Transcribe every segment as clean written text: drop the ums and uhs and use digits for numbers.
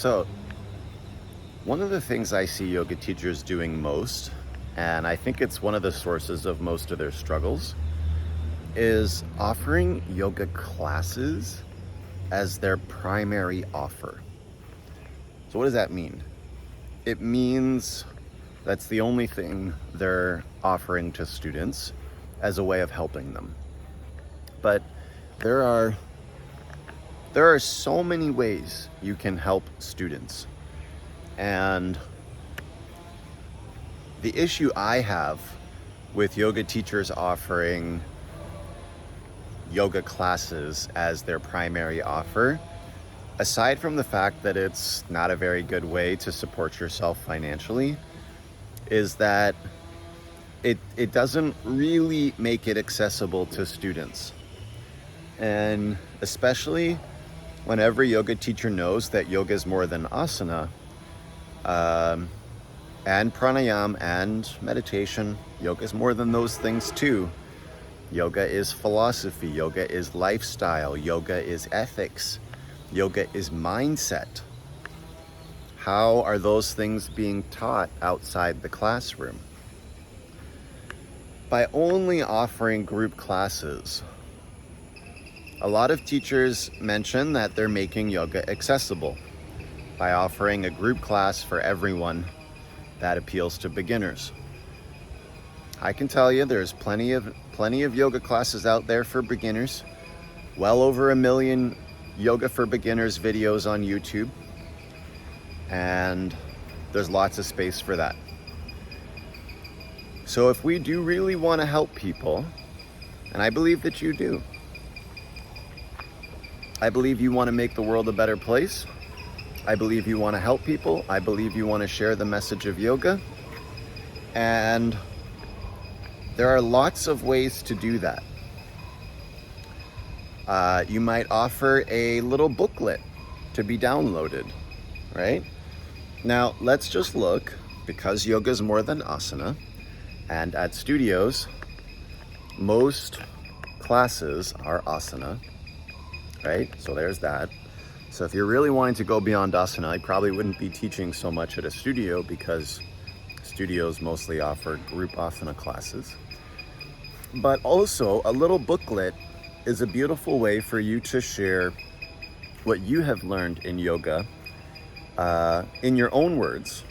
So, one of the things I see yoga teachers doing most, and I think it's one of the sources of most of their struggles, is offering yoga classes as their primary offer. So, what does that mean? It means that's the only thing they're offering to students as a way of helping them. But there are so many ways you can help students. And the issue I have with yoga teachers offering yoga classes as their primary offer, aside from the fact that it's not a very good way to support yourself financially, is that it doesn't really make it accessible to students. And especially when every yoga teacher knows that yoga is more than asana, and pranayama and meditation. Yoga is more than those things too. Yoga is philosophy, yoga is lifestyle, yoga is ethics, yoga is mindset. How are those things being taught outside the classroom? By only offering group classes, a lot of teachers mention that they're making yoga accessible by offering a group class for everyone that appeals to beginners. I can tell you there's plenty of yoga classes out there for beginners. Well over 1 million yoga for beginners videos on YouTube. And there's lots of space for that. So if we do really want to help people, and I believe that you do, I believe you want to make the world a better place. I believe you want to help people. I believe you want to share the message of yoga. And there are lots of ways to do that. You might offer a little booklet to be downloaded, right? Now, let's just look, because yoga is more than asana, and at studios, most classes are asana, right? So there's that. So if you're really wanting to go beyond asana, I probably wouldn't be teaching so much at a studio, because studios mostly offer group asana classes. But also, a little booklet is a beautiful way for you to share what you have learned in yoga in your own words.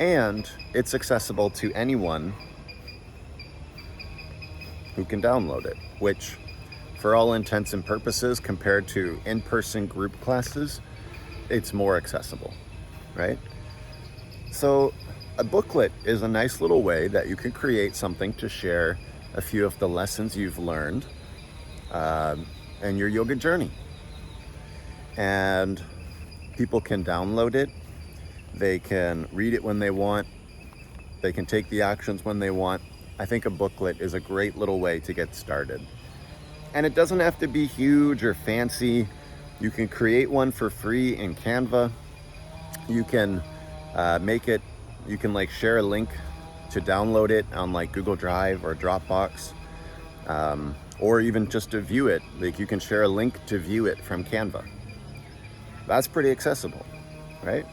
And it's accessible to anyone who can download it, which, for all intents and purposes, compared to in-person group classes, it's more accessible, right? So a booklet is a nice little way that you can create something to share a few of the lessons you've learned in your yoga journey. And people can download it. They can read it when they want. They can take the actions when they want. I think a booklet is a great little way to get started. And it doesn't have to be huge or fancy. You can create one for free in Canva. You can you can share a link to download it on Google Drive or Dropbox, or even just to view it. You can share a link to view it from Canva. That's pretty accessible, right?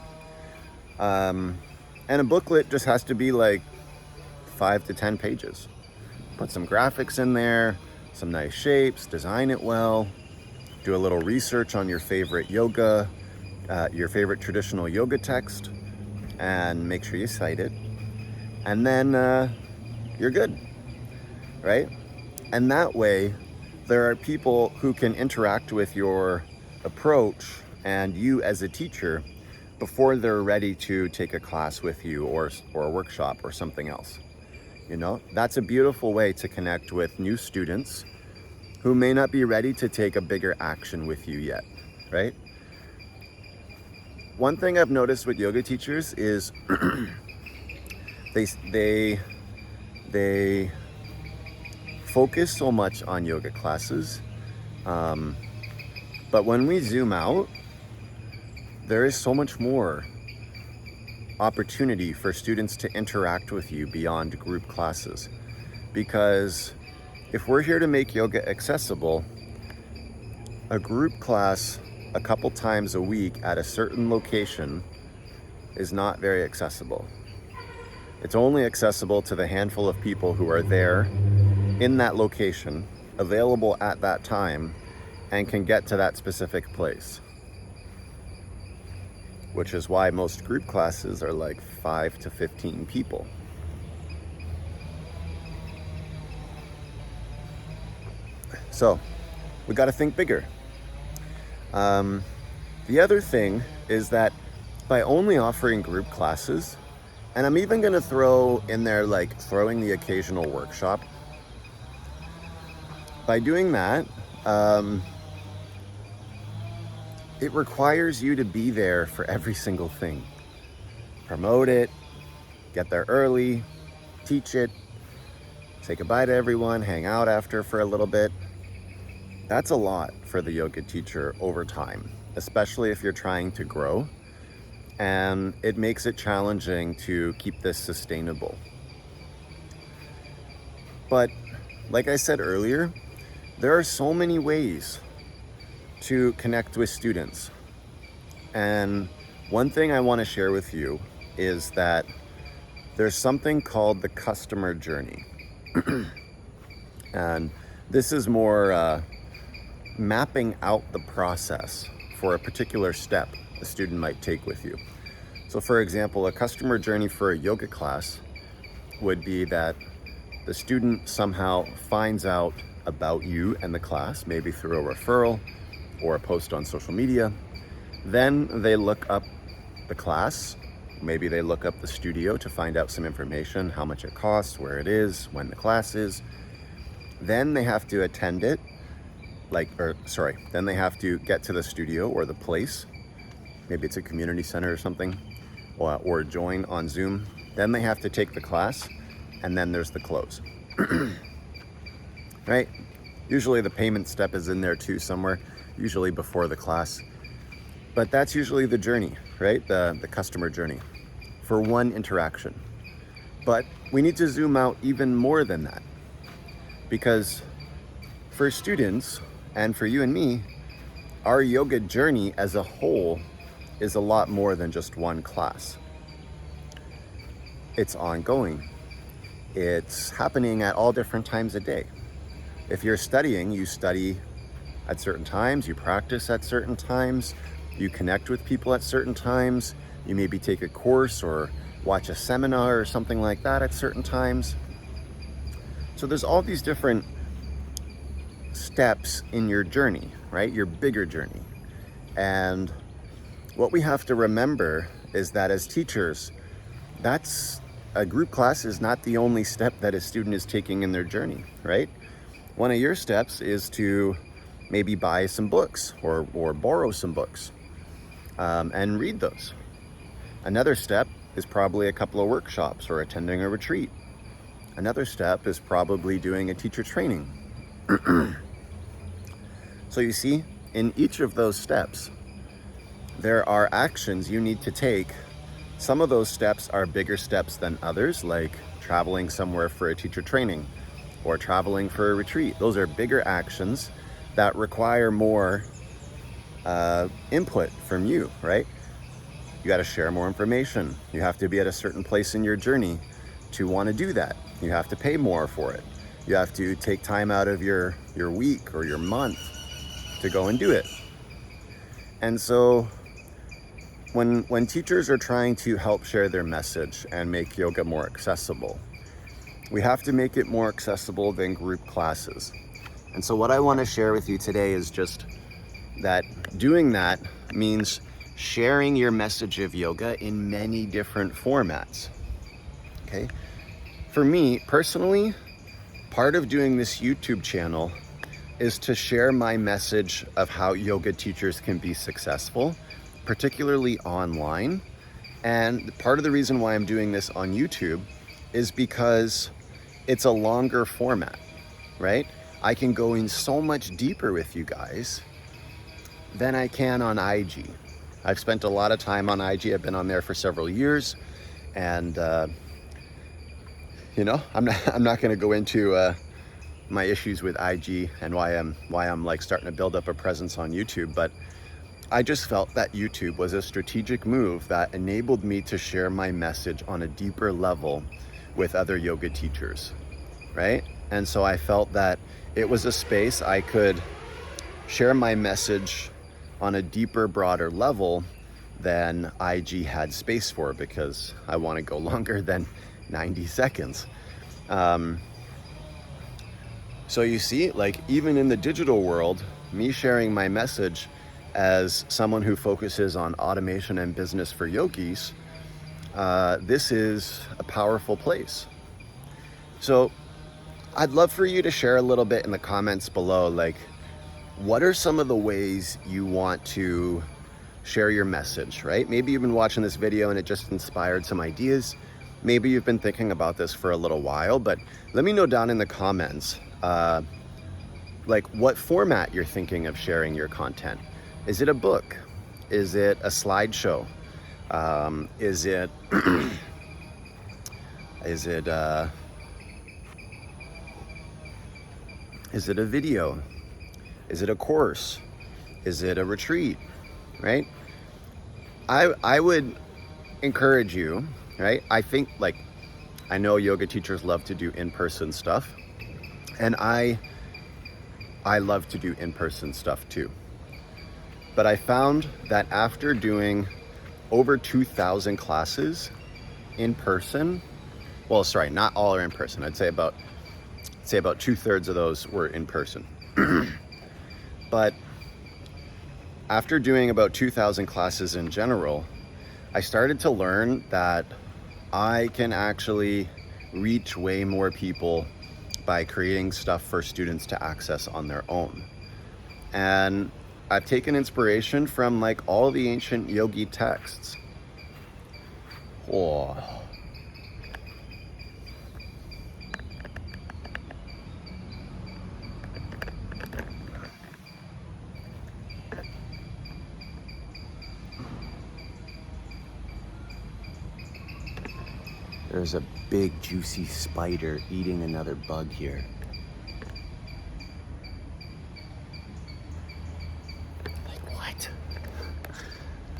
And a booklet just has to be 5 to 10 pages. Put some graphics in there, some nice shapes, design it well, do a little research on your favorite yoga, your favorite traditional yoga text, and make sure you cite it. And then you're good, right? And that way, there are people who can interact with your approach and you as a teacher before they're ready to take a class with you or a workshop or something else. You know, that's a beautiful way to connect with new students who may not be ready to take a bigger action with you yet, right? One thing I've noticed with yoga teachers is they focus so much on yoga classes, but when we zoom out, there is so much more opportunity for students to interact with you beyond group classes. Because if we're here to make yoga accessible, a group class a couple times a week at a certain location is not very accessible. It's only accessible to the handful of people who are there in that location, available at that time, and can get to that specific place. Which is why most group classes are like 5 to 15 people. So we got to think bigger. The other thing is that by only offering group classes, and I'm even going to throw in there like throwing the occasional workshop, by doing that, it requires you to be there for every single thing. Promote it, get there early, teach it, say goodbye to everyone, hang out after for a little bit. That's a lot for the yoga teacher over time, especially if you're trying to grow, and it makes it challenging to keep this sustainable. But like I said earlier, there are so many ways to connect with students. And one thing I want to share with you is that there's something called the customer journey. And this is more mapping out the process for a particular step a student might take with you. So for example, a customer journey for a yoga class would be that the student somehow finds out about you and the class, maybe through a referral or a post on social media. Then they look up the class. Maybe they look up the studio to find out some information, how much it costs, where it is, when the class is. Then they have to attend it, then they have to get to the studio or the place. Maybe it's a community center or something, or join on Zoom. Then they have to take the class, and then there's the close. Right? Usually the payment step is in there too somewhere, usually before the class. But that's usually the journey, right? The customer journey for one interaction. But we need to zoom out even more than that, because for students and for you and me, our yoga journey as a whole is a lot more than just one class. It's ongoing. It's happening at all different times a day. If you're studying, you study at certain times, you practice at certain times, you connect with people at certain times, you maybe take a course or watch a seminar or something like that at certain times. So there's all these different steps in your journey, right? Your bigger journey. And what we have to remember is that as teachers, that's a group class is not the only step that a student is taking in their journey, right? One of your steps is to maybe buy some books or borrow some books and read those. Another step is probably a couple of workshops or attending a retreat. Another step is probably doing a teacher training. So you see, in each of those steps, there are actions you need to take. Some of those steps are bigger steps than others, like traveling somewhere for a teacher training or traveling for a retreat. Those are bigger actions that require more input from you, right? You got to share more information. You have to be at a certain place in your journey to want to do that. You have to pay more for it. You have to take time out of your week or your month to go and do it. And so when teachers are trying to help share their message and make yoga more accessible, we have to make it more accessible than group classes. And so what I want to share with you today is just that doing that means sharing your message of yoga in many different formats. Okay? For me personally, part of doing this YouTube channel is to share my message of how yoga teachers can be successful, particularly online. And part of the reason why I'm doing this on YouTube is because it's a longer format, right? I can go in so much deeper with you guys than I can on IG. I've spent a lot of time on IG. I've been on there for several years, and I'm not going to go into my issues with IG and why I'm like starting to build up a presence on YouTube. But I just felt that YouTube was a strategic move that enabled me to share my message on a deeper level with other yoga teachers, right? And so I felt that it was a space I could share my message on a deeper, broader level than IG had space for, because I want to go longer than 90 seconds. So you see, like, even in the digital world, me sharing my message as someone who focuses on automation and business for yogis, this is a powerful place. So I'd love for you to share a little bit in the comments below, like, what are some of the ways you want to share your message, right? Maybe you've been watching this video and it just inspired some ideas. Maybe you've been thinking about this for a little while, but let me know down in the comments, like, what format you're thinking of sharing your content. Is it a book? Is it a slideshow? Is it is it a video? Is it a course? Is it a retreat? Right? I would encourage you, right? I think, like, I know yoga teachers love to do in-person stuff, and I love to do in-person stuff too. But I found that after doing over 2,000 classes in person, well, sorry, not all are in person. I'd say about 2/3 of those were in person. But after doing about 2,000 classes in general, I started to learn that I can actually reach way more people by creating stuff for students to access on their own. And I've taken inspiration from, like, all the ancient yogi texts. Oh. There's a big juicy spider eating another bug here. Like, what?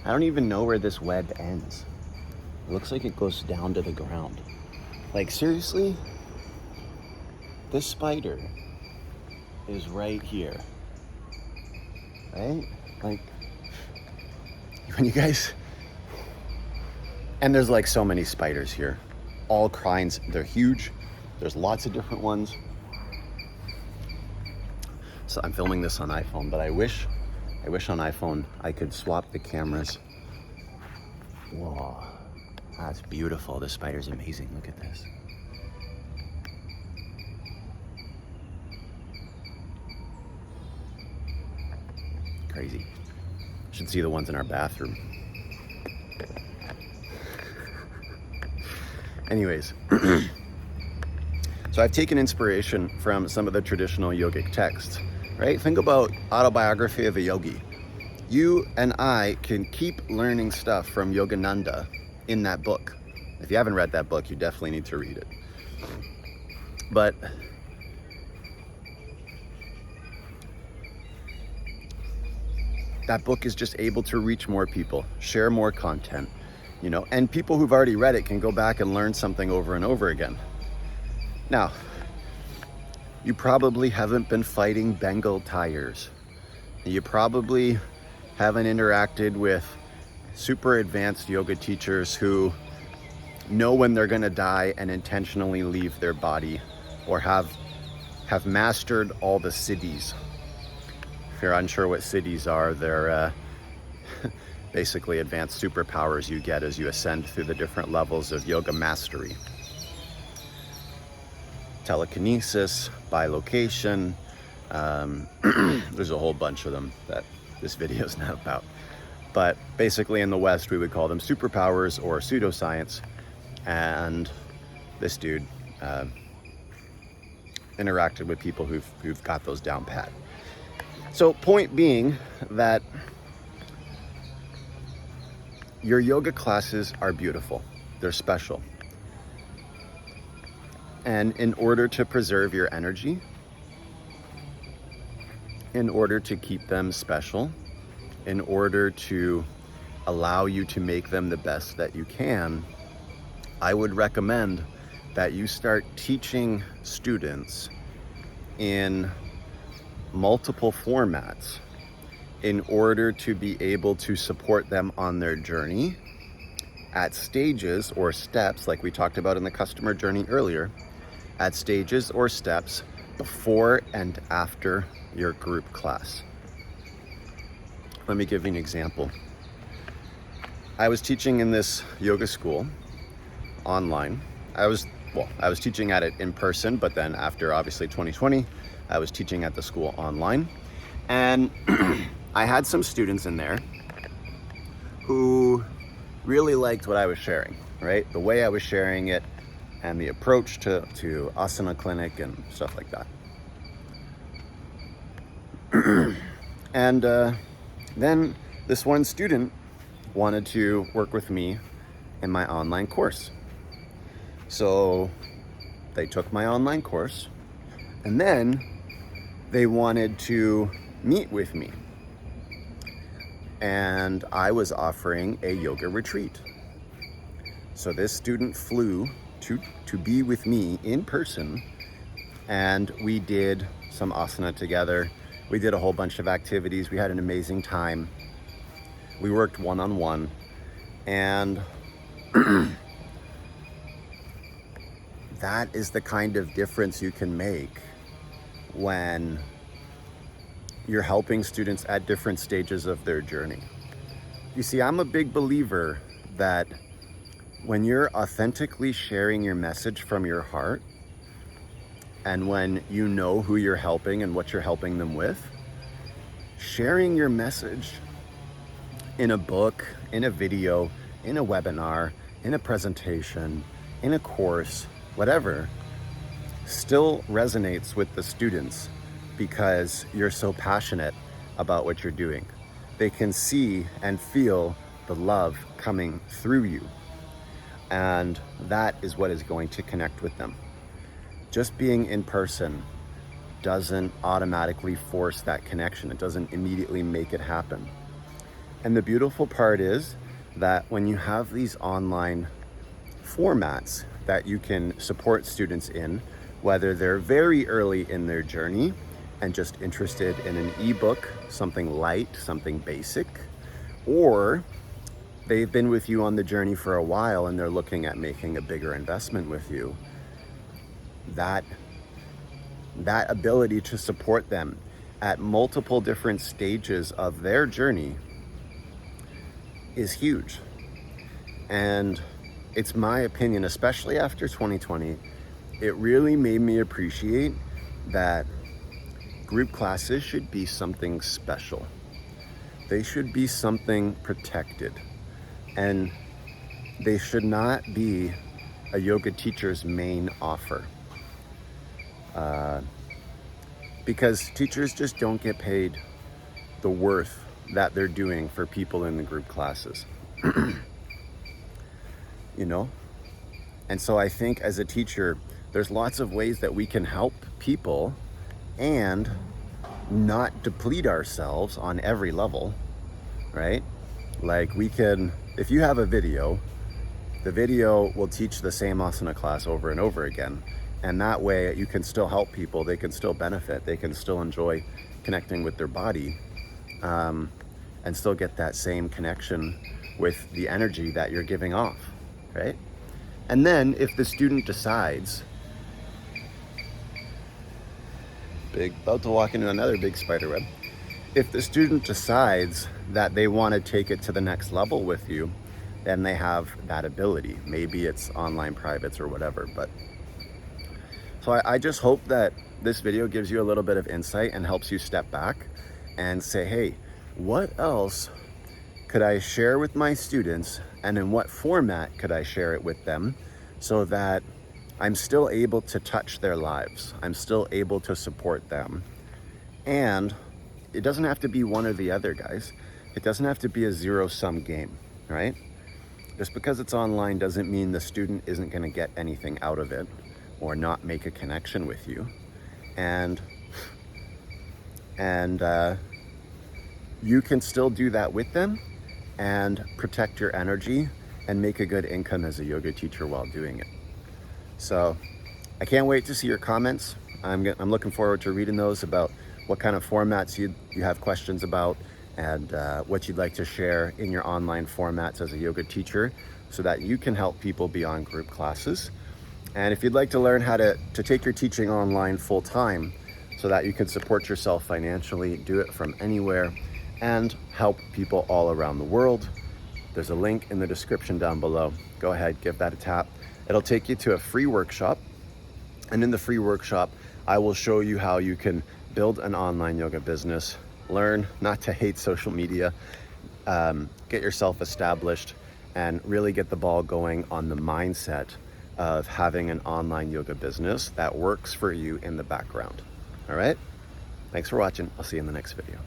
I don't even know where this web ends. It looks like it goes down to the ground. Like, seriously? This spider is right here. Right? Like, when you guys... And there's, like, so many spiders here. All kinds. They're huge. There's lots of different ones. So I'm filming this on iPhone, but I wish on iPhone I could swap the cameras. Whoa, that's beautiful. This spider's amazing. Look at this. Crazy. Should see the ones in our bathroom. Anyways, so I've taken inspiration from some of the traditional yogic texts, right? Think about Autobiography of a Yogi. You and I can keep learning stuff from Yogananda in that book. If you haven't read that book, you definitely need to read it. But that book is just able to reach more people, share more content, you know, and people who've already read it can go back and learn something over and over again. Now, you probably haven't been fighting Bengal tigers. You probably haven't interacted with super advanced yoga teachers who know when they're gonna die and intentionally leave their body, or have mastered all the siddhis. If you're unsure what siddhis are, they're basically advanced superpowers you get as you ascend through the different levels of yoga mastery. Telekinesis, bilocation, there's a whole bunch of them that this video is not about. But basically in the West, we would call them superpowers or pseudoscience. And this dude interacted with people who've got those down pat. So point being that your yoga classes are beautiful. They're special. And in order to preserve your energy, in order to keep them special, in order to allow you to make them the best that you can, I would recommend that you start teaching students in multiple formats in order to be able to support them on their journey at stages or steps, like we talked about in the customer journey earlier, at stages or steps before and after your group class. Let me give you an example. I was teaching in this yoga school online. I was teaching at it in person, but then after obviously 2020, I was teaching at the school online. And I had some students in there who really liked what I was sharing, right? The way I was sharing it and the approach to asana clinic and stuff like that. And then this one student wanted to work with me in my online course. So they took my online course, and then they wanted to meet with me. And I was offering a yoga retreat. So this student flew to be with me in person, and we did some asana together. We did a whole bunch of activities. We had an amazing time. We worked one-on-one, and that is the kind of difference you can make when you're helping students at different stages of their journey. You see, I'm a big believer that when you're authentically sharing your message from your heart, and when you know who you're helping and what you're helping them with, sharing your message in a book, in a video, in a webinar, in a presentation, in a course, whatever, still resonates with the students because you're so passionate about what you're doing. They can see and feel the love coming through you. And that is what is going to connect with them. Just being in person doesn't automatically force that connection. It doesn't immediately make it happen. And the beautiful part is that when you have these online formats that you can support students in, whether they're very early in their journey and just interested in an ebook, something light, something basic, or they've been with you on the journey for a while and they're looking at making a bigger investment with you, that ability to support them at multiple different stages of their journey is huge. And it's my opinion, especially after 2020, it really made me appreciate that group classes should be something special. They should be something protected. And they should not be a yoga teacher's main offer. Because teachers just don't get paid the worth that they're doing for people in the group classes. You know? And so I think as a teacher, there's lots of ways that we can help people and not deplete ourselves on every level, right? Like we can, if you have a video, the video will teach the same asana class over and over again. And that way you can still help people, they can still benefit, they can still enjoy connecting with their body, and still get that same connection with the energy that you're giving off, right? And then if the student decides, about to walk into another big spider web. If the student decides that they want to take it to the next level with you, then they have that ability. Maybe it's online privates or whatever, but so I just hope that this video gives you a little bit of insight and helps you step back and say, hey, what else could I share with my students, and in what format could I share it with them so that I'm still able to touch their lives, I'm still able to support them. And it doesn't have to be one or the other, guys. It doesn't have to be a zero-sum game, right? Just because it's online doesn't mean the student isn't going to get anything out of it or not make a connection with you. And you can still do that with them and protect your energy and make a good income as a yoga teacher while doing it. So I can't wait to see your comments. I'm looking forward to reading those about what kind of formats you have questions about, and what you'd like to share in your online formats as a yoga teacher so that you can help people beyond group classes. And if you'd like to learn how to take your teaching online full time so that you can support yourself financially, do it from anywhere, and help people all around the world, there's a link in the description down below. Go ahead, give that a tap. It'll take you to a free workshop. And in the free workshop, I will show you how you can build an online yoga business, learn not to hate social media, get yourself established, and really get the ball going on the mindset of having an online yoga business that works for you in the background. All right? Thanks for watching. I'll see you in the next video.